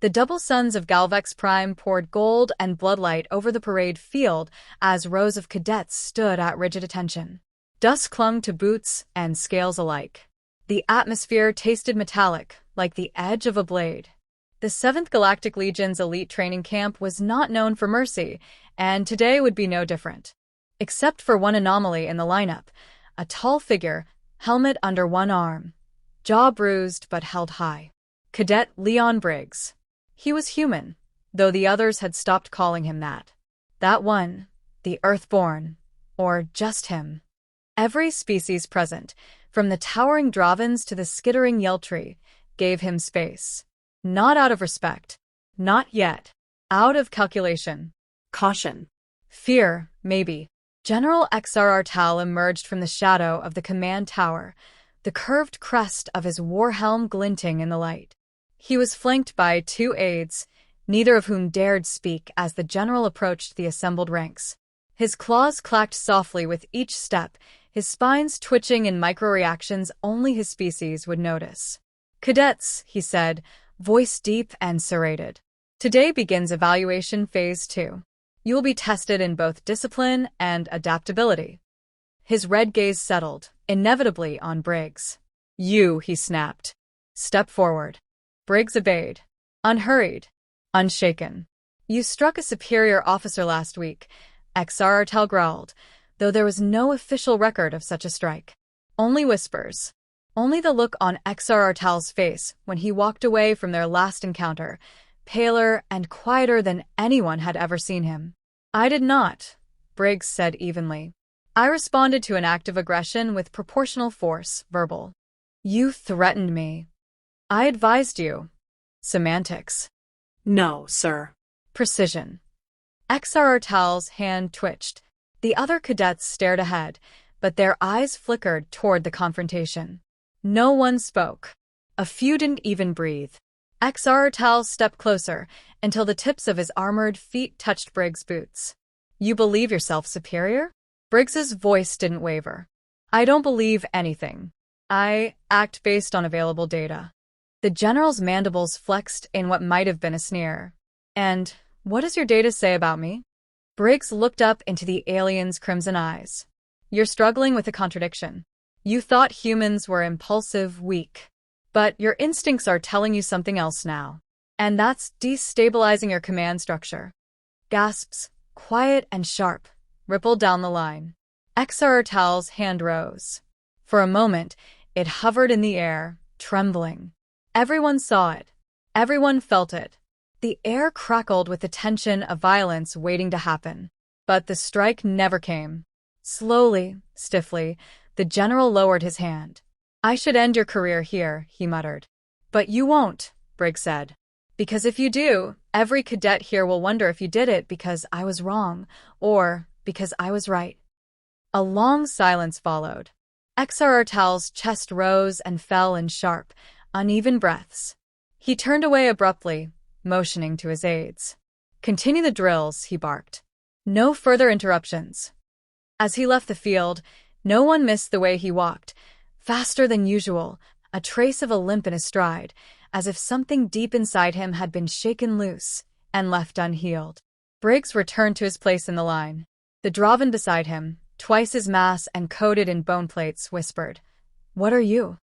The double suns of Galvex Prime poured gold and bloodlight over the parade field as rows of cadets stood at rigid attention. Dust clung to boots and scales alike. The atmosphere tasted metallic, like the edge of a blade. The 7th Galactic Legion's elite training camp was not known for mercy, and today would be no different. Except for one anomaly in the lineup, a tall figure, helmet under one arm, jaw bruised but held high. Cadet Leon Briggs. He was human, though the others had stopped calling him that. That one, the Earthborn, or just him. Every species present, from the towering Dravens to the skittering Yeltree, gave him space. Not out of respect. Not yet. Out of calculation. Caution. Fear, maybe. General XR Artal emerged from the shadow of the command tower, the curved crest of his war helm glinting in the light. He was flanked by 2 aides, neither of whom dared speak as the general approached the assembled ranks. His claws clacked softly with each step, his spines twitching in micro-reactions only his species would notice. "Cadets," he said, voice deep and serrated. "Today begins evaluation phase 2. You will be tested in both discipline and adaptability." His red gaze settled, inevitably on Briggs. "You," he snapped. "Step forward." Briggs obeyed. Unhurried. Unshaken. "You struck a superior officer last week," XR Artel growled, though there was no official record of such a strike. Only whispers. Only the look on XR Artel's face when he walked away from their last encounter, paler and quieter than anyone had ever seen him. "I did not," Briggs said evenly. "I responded to an act of aggression with proportional force, verbal. You threatened me. I advised you." Semantics. No, sir. Precision. XR Artal's hand twitched. The other cadets stared ahead, but their eyes flickered toward the confrontation. No one spoke. A few didn't even breathe. XR Artal stepped closer until the tips of his armored feet touched Briggs' boots. "You believe yourself superior?" Briggs's voice didn't waver. "I don't believe anything. I act based on available data." The general's mandibles flexed in what might have been a sneer. "And what does your data say about me?" Briggs looked up into the alien's crimson eyes. "You're struggling with a contradiction. You thought humans were impulsive, weak. But your instincts are telling you something else now. And that's destabilizing your command structure." Gasps, quiet and sharp, rippled down the line. XR Artal's hand rose. For a moment, it hovered in the air, trembling. Everyone saw it. Everyone felt it. The air crackled with the tension of violence waiting to happen. But the strike never came. Slowly, stiffly, the general lowered his hand. "I should end your career here," he muttered. "But you won't," Briggs said. "Because if you do, every cadet here will wonder if you did it because I was wrong, or because I was right." A long silence followed. XR Artal's chest rose and fell in sharp, uneven breaths. He turned away abruptly, motioning to his aides. "Continue the drills," he barked. "No further interruptions." As he left the field, no one missed the way he walked, faster than usual, a trace of a limp in his stride, as if something deep inside him had been shaken loose and left unhealed. Briggs returned to his place in the line. The Draven beside him, twice his mass and coated in bone plates, whispered, "What are you?"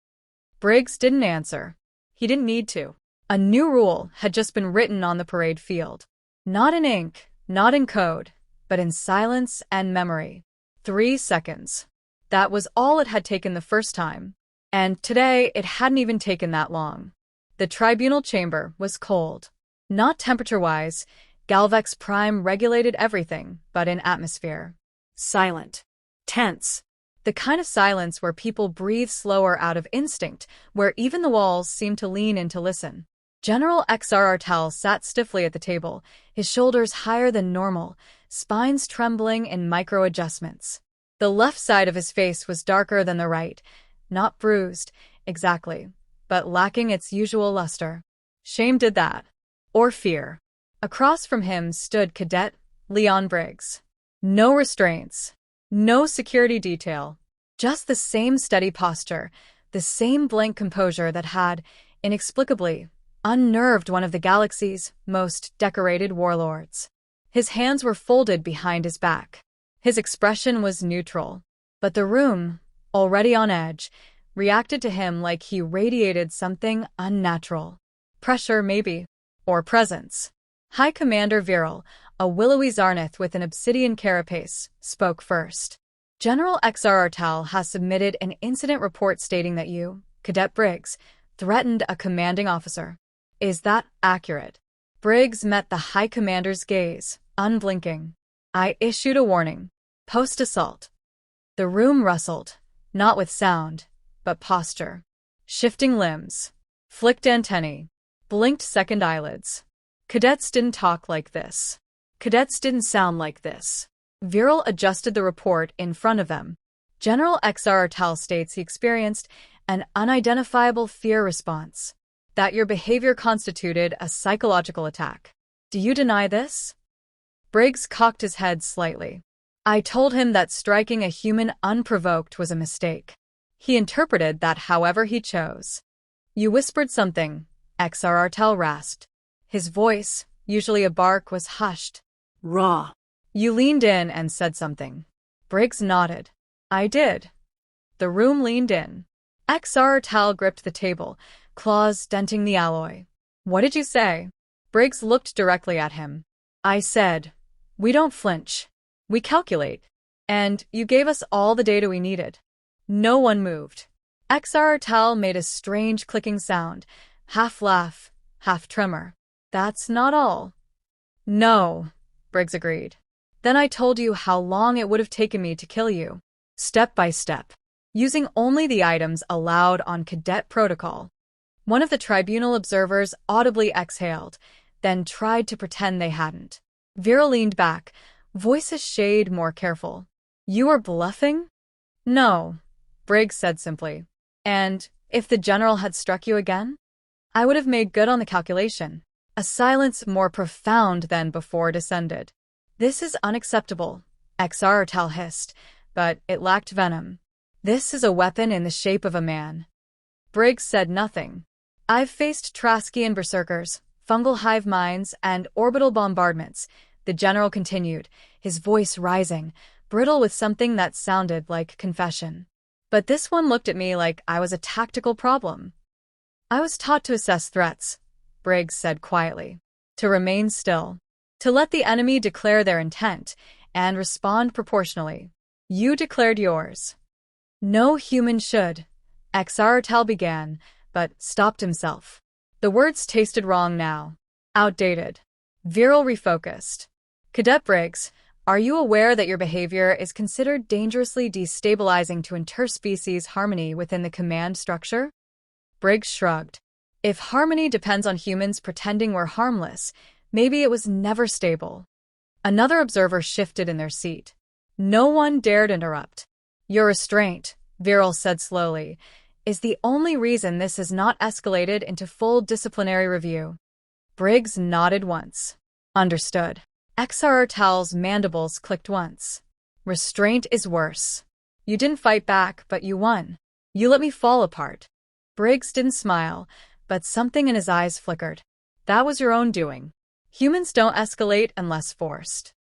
Briggs didn't answer. He didn't need to. A new rule had just been written on the parade field. Not in ink, not in code, but in silence and memory. 3 seconds. That was all it had taken the first time. And today it hadn't even taken that long. The tribunal chamber was cold. Not temperature-wise. Galvex Prime regulated everything, but in atmosphere. Silent. Tense. The kind of silence where people breathe slower out of instinct, where even the walls seem to lean in to listen. General XR Artal sat stiffly at the table, his shoulders higher than normal, spines trembling in micro-adjustments. The left side of his face was darker than the right, not bruised, exactly, but lacking its usual luster. Shame did that. Or fear. Across from him stood Cadet Leon Briggs. No restraints. No security detail. Just the same steady posture, the same blank composure that had, inexplicably, unnerved one of the galaxy's most decorated warlords. His hands were folded behind his back. His expression was neutral, but the room, already on edge, reacted to him like he radiated something unnatural. Pressure, maybe, or presence. High Commander Viral, a willowy Zarnith with an obsidian carapace, spoke first. General XRRTAL has submitted an incident report stating that you, Cadet Briggs, threatened a commanding officer. Is that accurate? Briggs met the High Commander's gaze, unblinking. I issued a warning. Post-assault. The room rustled, not with sound, but posture. Shifting limbs, flicked antennae, blinked second eyelids. Cadets didn't talk like this. Cadets didn't sound like this. Viral adjusted the report in front of them. General XRRTAL states he experienced an unidentifiable fear response. That your behavior constituted a psychological attack. Do you deny this? Briggs cocked his head slightly. I told him that striking a human unprovoked was a mistake. He interpreted that however he chose. You whispered something, XRRTAL rasped. His voice, usually a bark, was hushed. Raw. You leaned in and said something. Briggs nodded. I did. The room leaned in. XRRTAL gripped the table, claws denting the alloy. What did you say? Briggs looked directly at him. I said, we don't flinch. We calculate. And you gave us all the data we needed. No one moved. XRRTAL made a strange clicking sound, half laugh, half tremor. That's not all. No, Briggs agreed. Then I told you how long it would have taken me to kill you. Step by step. Using only the items allowed on Cadet protocol. One of the tribunal observers audibly exhaled, then tried to pretend they hadn't. Vera leaned back, voice a shade more careful. You were bluffing? No, Briggs said simply. And if the general had struck you again? I would have made good on the calculation. A silence more profound than before descended. This is unacceptable, XRRTAL hissed, but it lacked venom. This is a weapon in the shape of a man. Briggs said nothing. I've faced Traskian berserkers, fungal hive minds, and orbital bombardments, the general continued, his voice rising, brittle with something that sounded like confession. But this one looked at me like I was a tactical problem. I was taught to assess threats, Briggs said quietly. To remain still. To let the enemy declare their intent, and respond proportionally. You declared yours. No human should, XRRTAL began, but stopped himself. The words tasted wrong now. Outdated. Viral refocused. Cadet Briggs, are you aware that your behavior is considered dangerously destabilizing to interspecies harmony within the command structure? Briggs shrugged. If harmony depends on humans pretending we're harmless, maybe it was never stable. Another observer shifted in their seat. No one dared interrupt. Your restraint, Viral said slowly, is the only reason this has not escalated into full disciplinary review. Briggs nodded once. Understood. XRRTAL's mandibles clicked once. Restraint is worse. You didn't fight back, but you won. You let me fall apart. Briggs didn't smile, but something in his eyes flickered. That was your own doing. Humans don't escalate unless forced.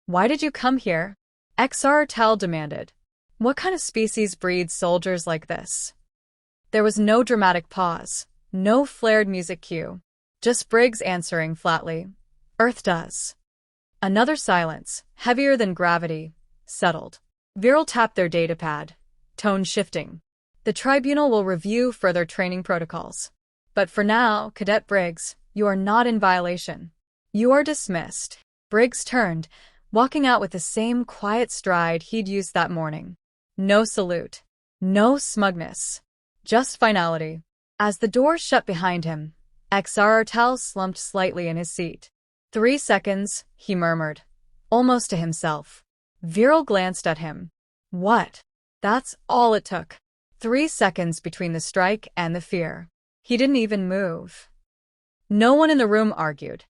Why did you come here? XRRTAL demanded. What kind of species breeds soldiers like this? There was no dramatic pause, no flared music cue. Just Briggs answering flatly. Earth does. Another silence, heavier than gravity, settled. Viral tapped their datapad, tone shifting. The tribunal will review further training protocols. But for now, Cadet Briggs, you are not in violation. You are dismissed. Briggs turned, walking out with the same quiet stride he'd used that morning. No salute. No smugness. Just finality. As the door shut behind him, XRRTAL slumped slightly in his seat. 3 seconds, he murmured, almost to himself. Viral glanced at him. What? That's all it took. 3 seconds between the strike and the fear. He didn't even move. No one in the room argued.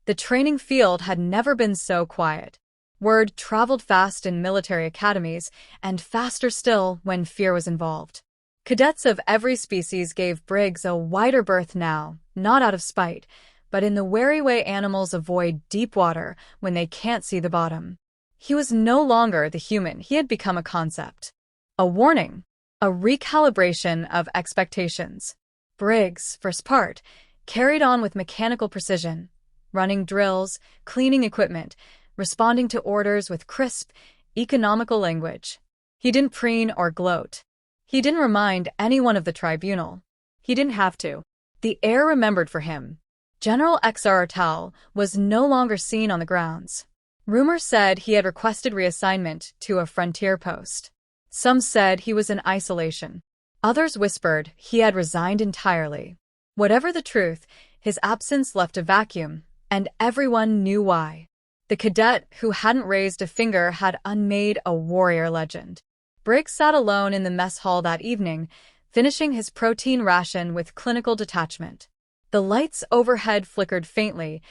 The training field had never been so quiet. Word traveled fast in military academies, and faster still when fear was involved. Cadets of every species gave Briggs a wider berth now, not out of spite, but in the wary way animals avoid deep water when they can't see the bottom. He was no longer the human, he had become a concept. A warning. A recalibration of expectations. Briggs, first part, carried on with mechanical precision, running drills, cleaning equipment, responding to orders with crisp, economical language. He didn't preen or gloat. He didn't remind anyone of the tribunal. He didn't have to. The air remembered for him. General Xrtal was no longer seen on the grounds. Rumor said he had requested reassignment to a frontier post. Some said he was in isolation. Others whispered he had resigned entirely. Whatever the truth, his absence left a vacuum, and everyone knew why. The cadet who hadn't raised a finger had unmade a warrior legend. Briggs sat alone in the mess hall that evening, finishing his protein ration with clinical detachment. The lights overhead flickered faintly.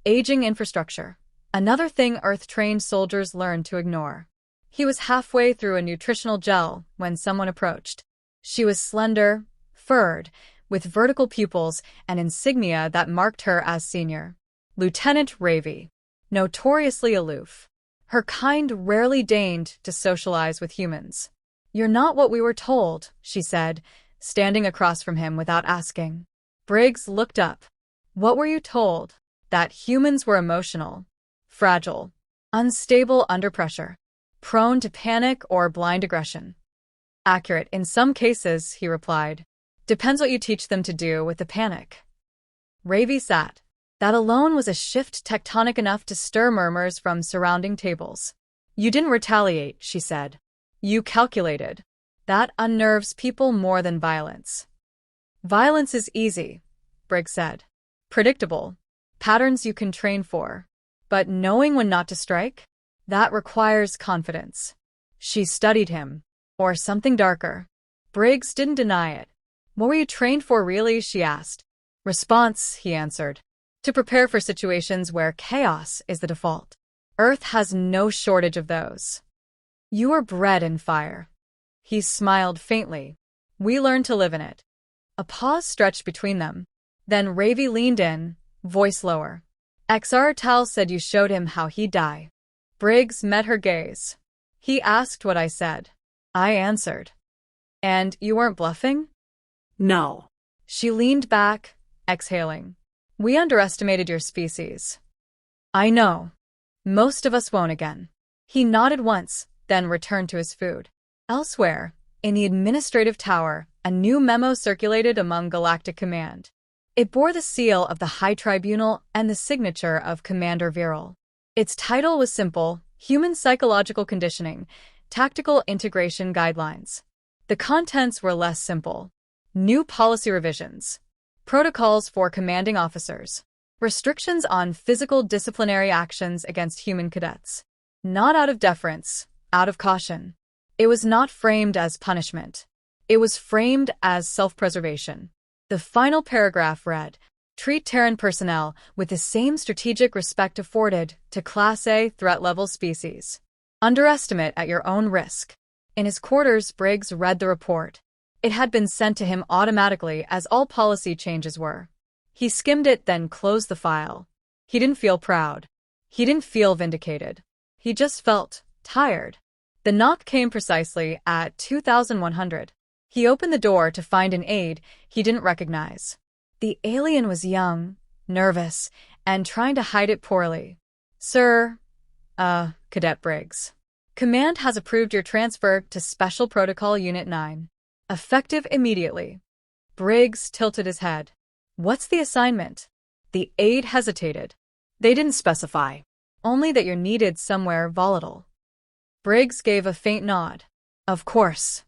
Aging infrastructure. Another thing Earth-trained soldiers learned to ignore. He was halfway through a nutritional gel when someone approached. She was slender, furred, with vertical pupils and insignia that marked her as senior. Lieutenant Ravi. Notoriously aloof. Her kind rarely deigned to socialize with humans. "You're not what we were told," she said, standing across from him without asking. Briggs looked up. "What were you told?" "That humans were emotional, fragile, unstable under pressure, prone to panic or blind aggression." "Accurate in some cases," he replied. "Depends what you teach them to do with the panic." Ravi sat. That alone was a shift tectonic enough to stir murmurs from surrounding tables. "You didn't retaliate," she said. "You calculated. That unnerves people more than violence." "Violence is easy," Briggs said. "Predictable. Patterns you can train for. But knowing when not to strike? That requires confidence." She studied him. Or something darker. Briggs didn't deny it. "What were you trained for really?" she asked. "Response," he answered. "To prepare for situations where chaos is the default. Earth has no shortage of those." "You were bred in fire." He smiled faintly. "We learned to live in it." A pause stretched between them. Then Ravi leaned in, voice lower. "Xrtal said you showed him how he'd die." Briggs met her gaze. "He asked what I said. I answered." "And you weren't bluffing?" No. She leaned back, exhaling. "We underestimated your species." "I know. Most of us won't again." He nodded once, then returned to his food. Elsewhere, in the administrative tower, a new memo circulated among Galactic Command. It bore the seal of the High Tribunal and the signature of Commander Viral. Its title was simple: Human Psychological Conditioning, Tactical Integration Guidelines. The contents were less simple. New policy revisions. Protocols for commanding officers. Restrictions on physical disciplinary actions against human cadets. Not out of deference, out of caution. It was not framed as punishment. It was framed as self-preservation. The final paragraph read, "Treat Terran personnel with the same strategic respect afforded to Class A threat-level species. Underestimate at your own risk." In his quarters, Briggs read the report. It had been sent to him automatically, as all policy changes were. He skimmed it, then closed the file. He didn't feel proud. He didn't feel vindicated. He just felt tired. The knock came precisely at 2100. He opened the door to find an aide he didn't recognize. The alien was young, nervous, and trying to hide it poorly. "Sir, Cadet Briggs. Command has approved your transfer to Special Protocol Unit 9. Effective immediately." Briggs tilted his head. "What's the assignment?" The aide hesitated. "They didn't specify. Only that you're needed somewhere volatile." Briggs gave a faint nod. "Of course."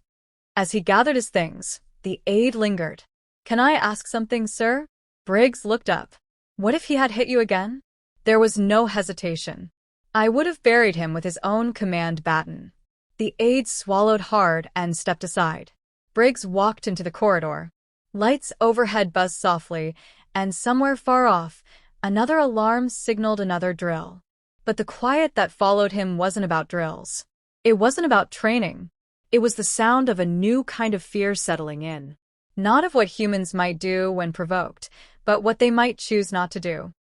As he gathered his things, the aide lingered. "Can I ask something, sir?" Briggs looked up. "What if he had hit you again?" There was no hesitation. "I would have buried him with his own command baton." The aide swallowed hard and stepped aside. Briggs walked into the corridor. Lights overhead buzzed softly, and somewhere far off, another alarm signaled another drill. But the quiet that followed him wasn't about drills. It wasn't about training. It was the sound of a new kind of fear settling in. Not of what humans might do when provoked, but what they might choose not to do.